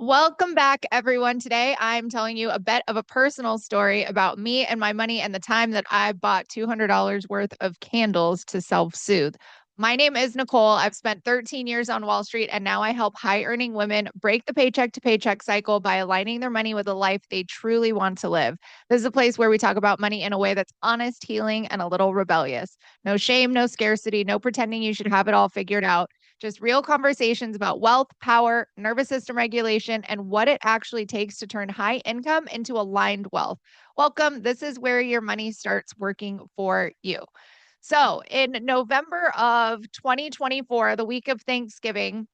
Welcome back, everyone. Today, I'm telling you a bit of a personal story about me and my money and the time that I bought $200 worth of candles to self-soothe. My name is Nicole. I've spent 13 years on Wall Street, and now I help high-earning women break the paycheck to paycheck cycle by aligning their money with a life they truly want to live. This is a place where we talk about money in a way that's honest, healing, and a little rebellious. No shame, no scarcity, no pretending you should have it all figured out. Just real conversations about wealth, power, nervous system regulation, and what it actually takes to turn high income into aligned wealth. Welcome. This is where your money starts working for you. So, in November of 2024, the week of Thanksgiving,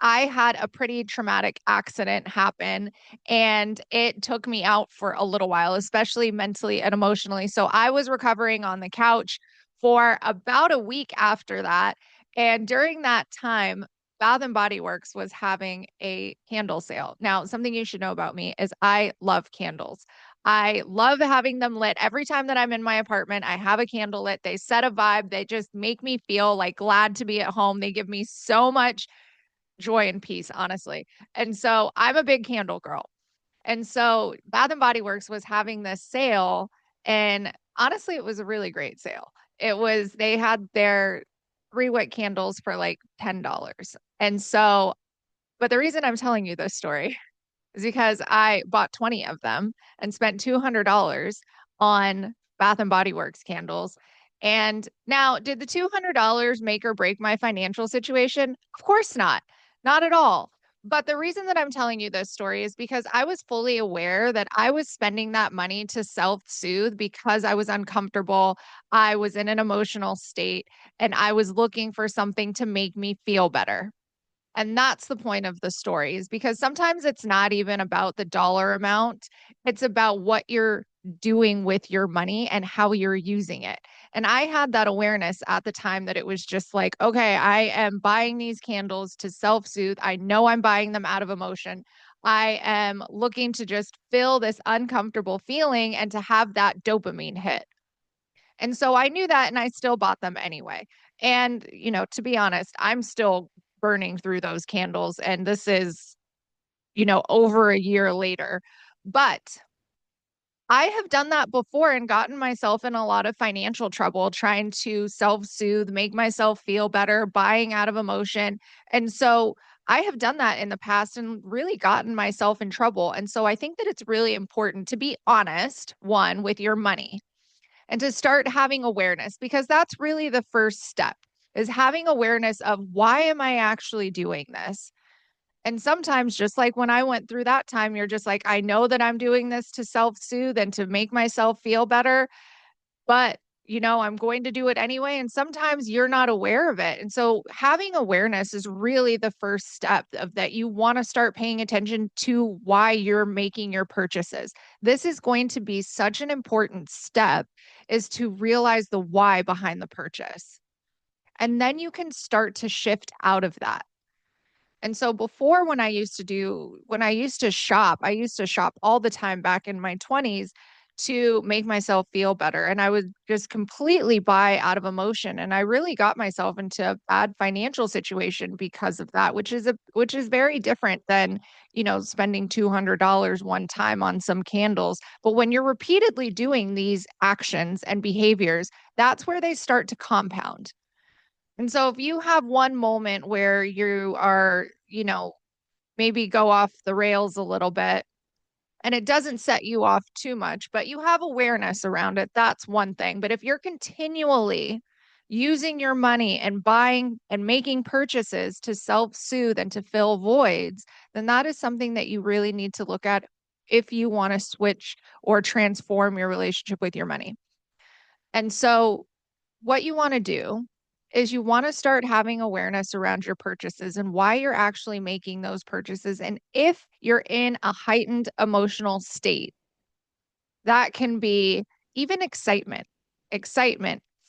I had a pretty traumatic accident happen and it took me out for a little while, especially mentally and emotionally. So I was recovering on the couch for about a week after that. And during that time, Bath and Body Works was having a candle sale. Now, something you should know about me is I love candles. I love having them lit. Every time that I'm in my apartment, I have a candle lit. They set a vibe. They just make me feel like glad to be at home. They give me so much joy and peace, honestly. And so I'm a big candle girl. And so Bath and Body Works was having this sale. And honestly, it was a really great sale. They had their 3 wick candles for like $10. And so, but the reason I'm telling you this story is because I bought 20 of them and spent $200 on Bath and Body Works candles. And now, did the $200 make or break my financial situation? Of course not. Not at all. But the reason that I'm telling you this story is because I was fully aware that I was spending that money to self-soothe because I was uncomfortable. I was in an emotional state and I was looking for something to make me feel better. And that's the point of the stories because sometimes it's not even about the dollar amount. It's about what you're doing with your money and how you're using it. And I had that awareness at the time that it was just like, okay, I am buying these candles to self soothe. I know I'm buying them out of emotion. I am looking to just feel this uncomfortable feeling and to have that dopamine hit. And so I knew that and I still bought them anyway. And, to be honest, I'm still burning through those candles. And this is, over a year later. But I have done that before and gotten myself in a lot of financial trouble trying to self soothe, make myself feel better, buying out of emotion. And so I have done that in the past and really gotten myself in trouble. And so I think that it's really important to be honest, one, with your money and to start having awareness because that's really the first step is having awareness of why am I actually doing this? And sometimes just like when I went through that time, you're just like, I know that I'm doing this to self-soothe and to make myself feel better, but I'm going to do it anyway. And sometimes you're not aware of it. And so having awareness is really the first step of that you want to start paying attention to why you're making your purchases. This is going to be such an important step is to realize the why behind the purchase. And then you can start to shift out of that. And so before when I used to shop all the time back in my 20s to make myself feel better. And I would just completely buy out of emotion. And I really got myself into a bad financial situation because of that, which is very different than, spending $200 one time on some candles. But when you're repeatedly doing these actions and behaviors, that's where they start to compound. And so if you have one moment where you are, maybe go off the rails a little bit and it doesn't set you off too much, but you have awareness around it, that's one thing. But if you're continually using your money and buying and making purchases to self-soothe and to fill voids, then that is something that you really need to look at if you want to switch or transform your relationship with your money. And so what you want to do is you want to start having awareness around your purchases and why you're actually making those purchases. And if you're in a heightened emotional state, that can be even excitement,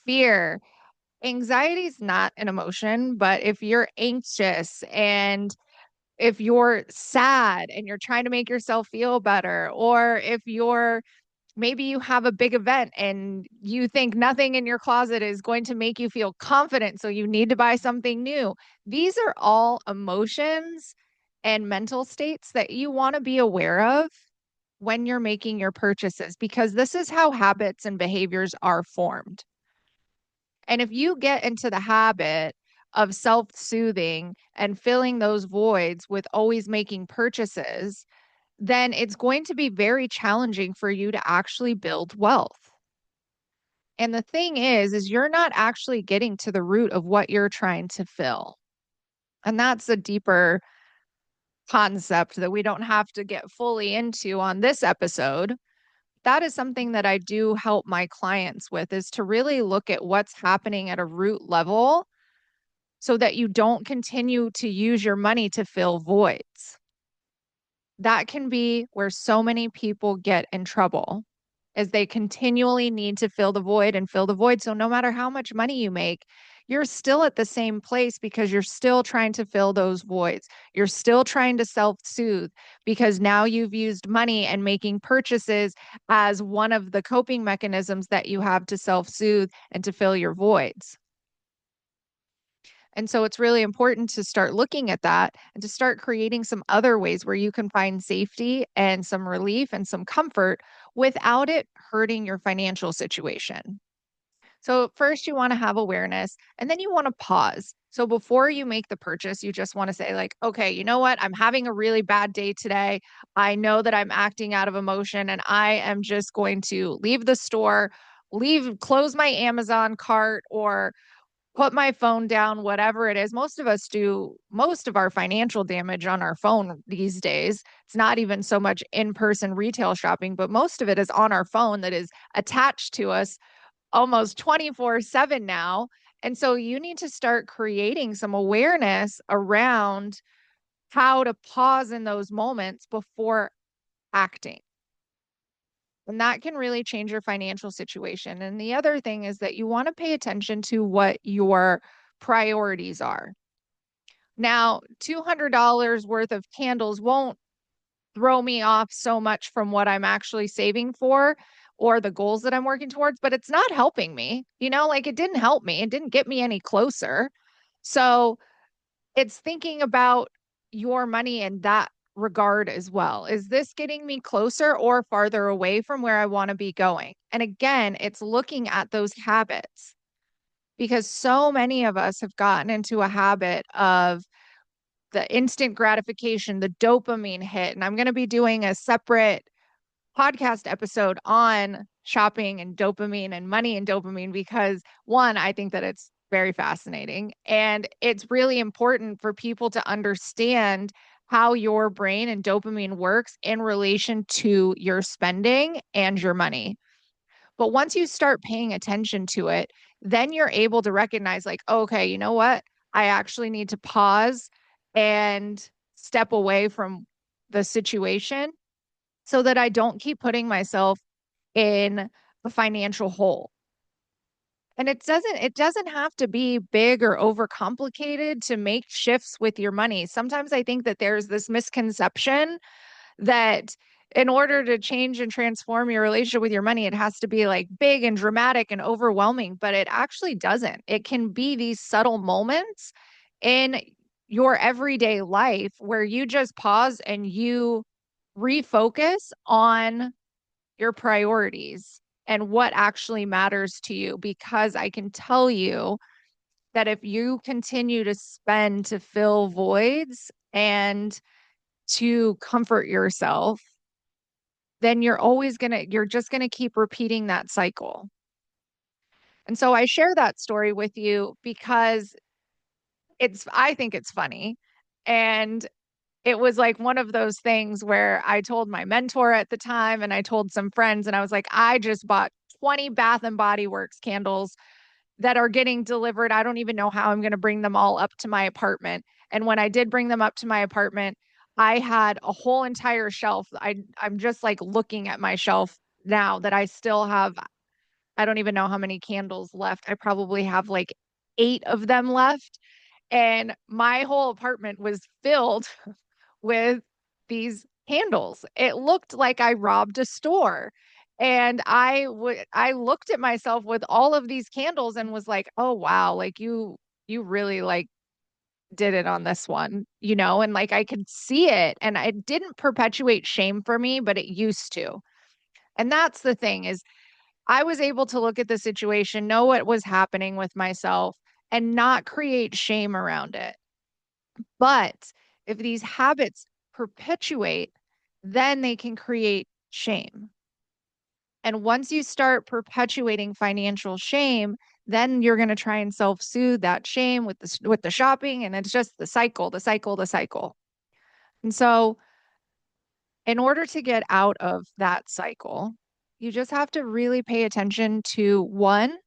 fear. Anxiety is not an emotion, but if you're anxious and if you're sad and you're trying to make yourself feel better, or if you're maybe you have a big event and you think nothing in your closet is going to make you feel confident, so you need to buy something new. These are all emotions and mental states that you want to be aware of when you're making your purchases, because this is how habits and behaviors are formed. And if you get into the habit of self soothing and filling those voids with always making purchases, then it's going to be very challenging for you to actually build wealth. And the thing is you're not actually getting to the root of what you're trying to fill. And that's a deeper concept that we don't have to get fully into on this episode. That is something that I do help my clients with, is to really look at what's happening at a root level so that you don't continue to use your money to fill voids. That can be where so many people get in trouble, as they continually need to fill the void and fill the void. So no matter how much money you make, you're still at the same place because you're still trying to fill those voids. You're still trying to self-soothe because now you've used money and making purchases as one of the coping mechanisms that you have to self-soothe and to fill your voids. And so it's really important to start looking at that and to start creating some other ways where you can find safety and some relief and some comfort without it hurting your financial situation. So, first, you want to have awareness and then you want to pause. So, before you make the purchase, you just want to say, like, okay, you know what? I'm having a really bad day today. I know that I'm acting out of emotion and I am just going to leave the store, close my Amazon cart, or put my phone down, whatever it is. Most of us do most of our financial damage on our phone these days. It's not even so much in-person retail shopping, but most of it is on our phone that is attached to us almost 24/7 now. And so you need to start creating some awareness around how to pause in those moments before acting. And that can really change your financial situation. And the other thing is that you want to pay attention to what your priorities are. Now, $200 worth of candles won't throw me off so much from what I'm actually saving for or the goals that I'm working towards, but it's not helping me. Like, it didn't help me. It didn't get me any closer. So it's thinking about your money in that regard as well. Is this getting me closer or farther away from where I want to be going? And again, it's looking at those habits, because so many of us have gotten into a habit of the instant gratification, the dopamine hit. And I'm going to be doing a separate podcast episode on shopping and dopamine and money and dopamine because, one, I think that it's very fascinating. And it's really important for people to understand how your brain and dopamine works in relation to your spending and your money. But once you start paying attention to it, then you're able to recognize, like, okay, you know what? I actually need to pause and step away from the situation so that I don't keep putting myself in a financial hole. And it doesn't have to be big or overcomplicated to make shifts with your money. Sometimes I think that there's this misconception that in order to change and transform your relationship with your money, it has to be like big and dramatic and overwhelming, but it actually doesn't. It can be these subtle moments in your everyday life where you just pause and you refocus on your priorities and what actually matters to you. Because I can tell you that if you continue to spend to fill voids and to comfort yourself, then you're just gonna keep repeating that cycle. And so I share that story with you because I think it's funny. And it was like one of those things where I told my mentor at the time and I told some friends, and I was like, I just bought 20 Bath and Body Works candles that are getting delivered. I don't even know how I'm going to bring them all up to my apartment. And when I did bring them up to my apartment, I had a whole entire shelf. I'm just like looking at my shelf now that I still have. I don't even know how many candles left. I probably have like 8 of them left. And my whole apartment was filled with these candles. It looked like I robbed a store. And I looked at myself with all of these candles and was like, "Oh wow, like you really like did it on this one, you know, and like I could see it and it didn't perpetuate shame for me, but it used to. And that's the thing is I was able to look at the situation, know what was happening with myself and not create shame around it. But if these habits perpetuate, then they can create shame. And once you start perpetuating financial shame, then you're going to try and self-soothe that shame with the shopping, and it's just the cycle, the cycle, the cycle. And so, in order to get out of that cycle, you just have to really pay attention to one,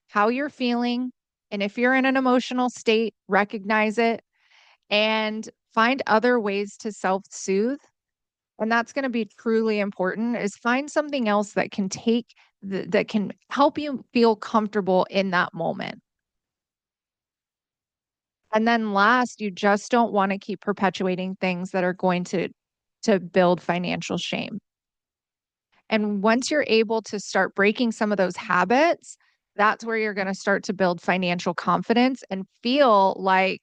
how you're feeling, and if you're in an emotional state, recognize it and find other ways to self-soothe. And that's going to be truly important is find something else that can that can help you feel comfortable in that moment. And then last, you just don't want to keep perpetuating things that are going to build financial shame. And once you're able to start breaking some of those habits, that's where you're going to start to build financial confidence and feel like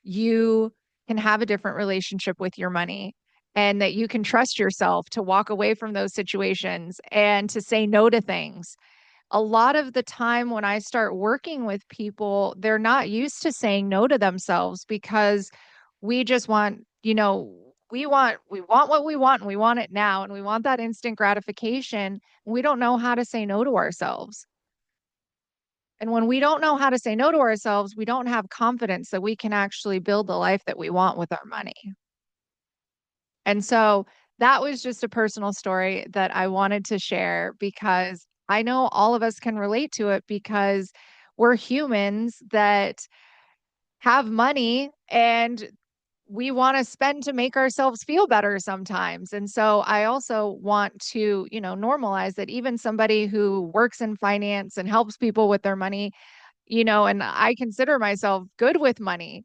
you can have a different relationship with your money and that you can trust yourself to walk away from those situations and to say no to things. A lot of the time when I start working with people, they're not used to saying no to themselves because we just want, you know, we want what we want and we want it now and we want that instant gratification. We don't know how to say no to ourselves. And when we don't know how to say no to ourselves, we don't have confidence that we can actually build the life that we want with our money. And so that was just a personal story that I wanted to share because I know all of us can relate to it because we're humans that have money and we want to spend to make ourselves feel better sometimes. And so I also want to, you know, normalize that even somebody who works in finance and helps people with their money, you know, and I consider myself good with money,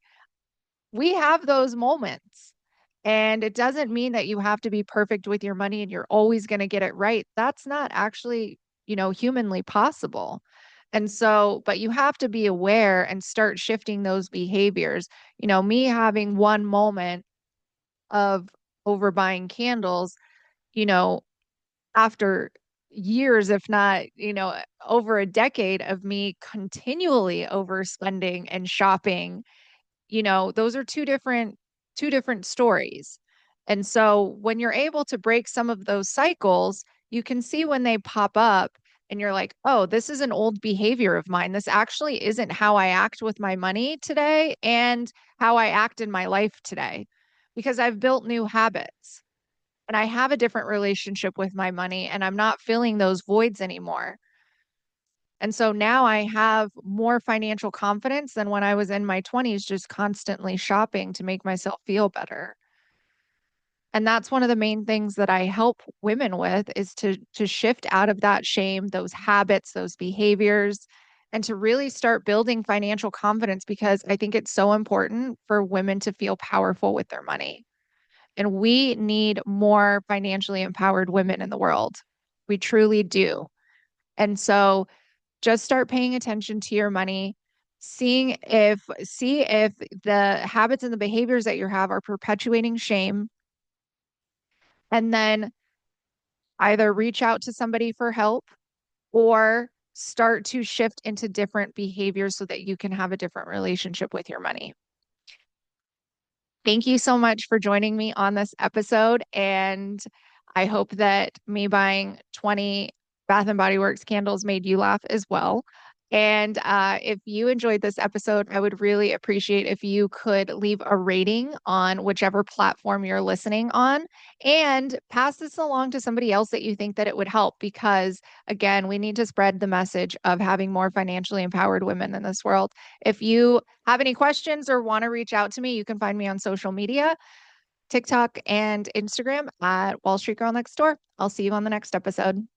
we have those moments. And it doesn't mean that you have to be perfect with your money and you're always going to get it right. That's not actually, you know, humanly possible. And so, but you have to be aware and start shifting those behaviors. You know, me having one moment of overbuying candles, you know, after years, if not, you know, over a decade of me continually overspending and shopping, you know, those are two different stories. And so when you're able to break some of those cycles, you can see when they pop up and you're like, "Oh, this is an old behavior of mine. This actually isn't how I act with my money today and how I act in my life today because I've built new habits and I have a different relationship with my money and I'm not filling those voids anymore." And so now I have more financial confidence than when I was in my 20s, just constantly shopping to make myself feel better. And that's one of the main things that I help women with is to shift out of that shame, those habits, those behaviors, and to really start building financial confidence because I think it's so important for women to feel powerful with their money. And we need more financially empowered women in the world. We truly do. And so just start paying attention to your money, see if the habits and the behaviors that you have are perpetuating shame, and then either reach out to somebody for help or start to shift into different behaviors so that you can have a different relationship with your money. Thank you so much for joining me on this episode. And I hope that me buying 20 Bath and Body Works candles made you laugh as well. And if you enjoyed this episode, I would really appreciate if you could leave a rating on whichever platform you're listening on and pass this along to somebody else that you think that it would help because again, we need to spread the message of having more financially empowered women in this world. If you have any questions or want to reach out to me, you can find me on social media, TikTok and Instagram at Wall Street Girl Next Door. I'll see you on the next episode.